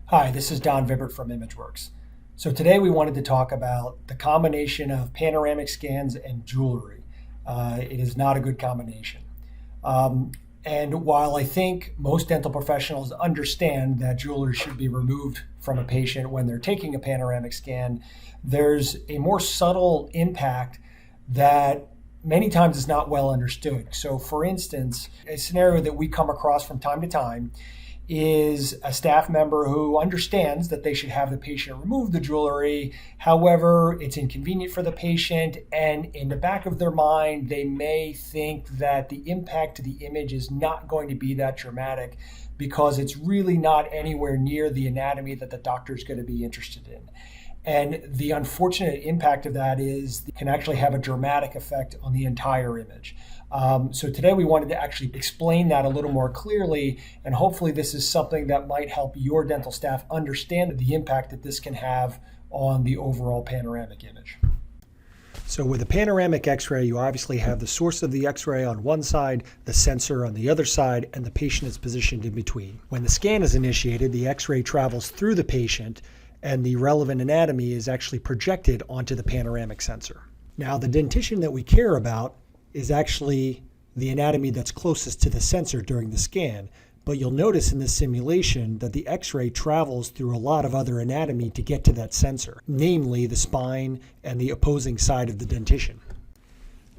Hi, this is Don Vibert from ImageWorks. So today we wanted to talk about the combination of panoramic scans and jewelry. It is not a good combination. Um, and while I think most dental professionals understand that jewelry should be removed from a patient when they're taking a panoramic scan, there's a more subtle impact that many times is not well understood. So, for instance, a scenario that we come across from time to time is a staff member who understands that they should have the patient remove the jewelry. However, it's inconvenient for the patient, and in the back of their mind, they may think that the impact to the image is not going to be that dramatic because it's really not anywhere near the anatomy that the doctor is going to be interested in. And the unfortunate impact of that is it can actually have a dramatic effect on the entire image. So today we wanted to actually explain that a little more clearly, and hopefully this is something that might help your dental staff understand the impact that this can have on the overall panoramic image. So with a panoramic X-ray, you obviously have the source of the X-ray on one side, the sensor on the other side, and the patient is positioned in between. When the scan is initiated, the X-ray travels through the patient, and the relevant anatomy is actually projected onto the panoramic sensor. Now, the dentition that we care about is actually the anatomy that's closest to the sensor during the scan, but you'll notice in this simulation that the X-ray travels through a lot of other anatomy to get to that sensor, namely the spine and the opposing side of the dentition.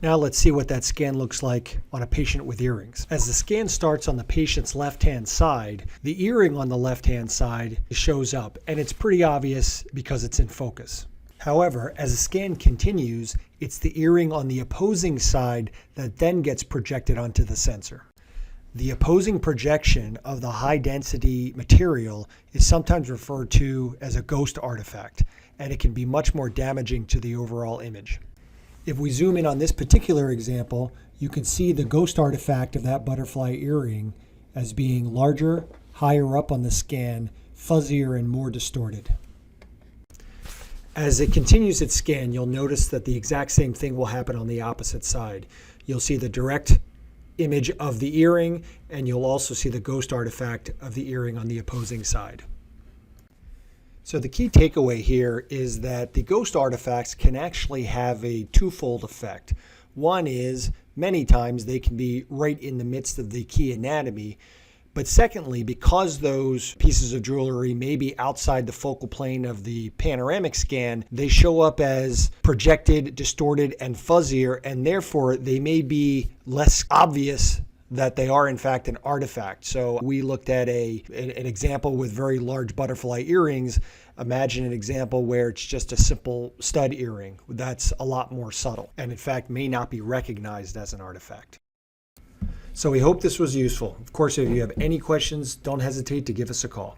Now let's see what that scan looks like on a patient with earrings. As the scan starts on the patient's left-hand side, the earring on the left-hand side shows up, and it's pretty obvious because it's in focus. However, as the scan continues, it's the earring on the opposing side that then gets projected onto the sensor. The opposing projection of the high-density material is sometimes referred to as a ghost artifact, and it can be much more damaging to the overall image. If we zoom in on this particular example, you can see the ghost artifact of that butterfly earring as being larger, higher up on the scan, fuzzier, and more distorted. As it continues its scan, you'll notice that the exact same thing will happen on the opposite side. You'll see the direct image of the earring, and you'll also see the ghost artifact of the earring on the opposing side. So the key takeaway here is that the ghost artifacts can actually have a twofold effect. One is many times they can be right in the midst of the key anatomy. But secondly, because those pieces of jewelry may be outside the focal plane of the panoramic scan, they show up as projected, distorted, and fuzzier, and therefore they may be less obvious that they are in fact an artifact. So we looked at an example with very large butterfly earrings. Imagine an example where it's just a simple stud earring. That's a lot more subtle and in fact may not be recognized as an artifact. So we hope this was useful. Of course, if you have any questions, don't hesitate to give us a call.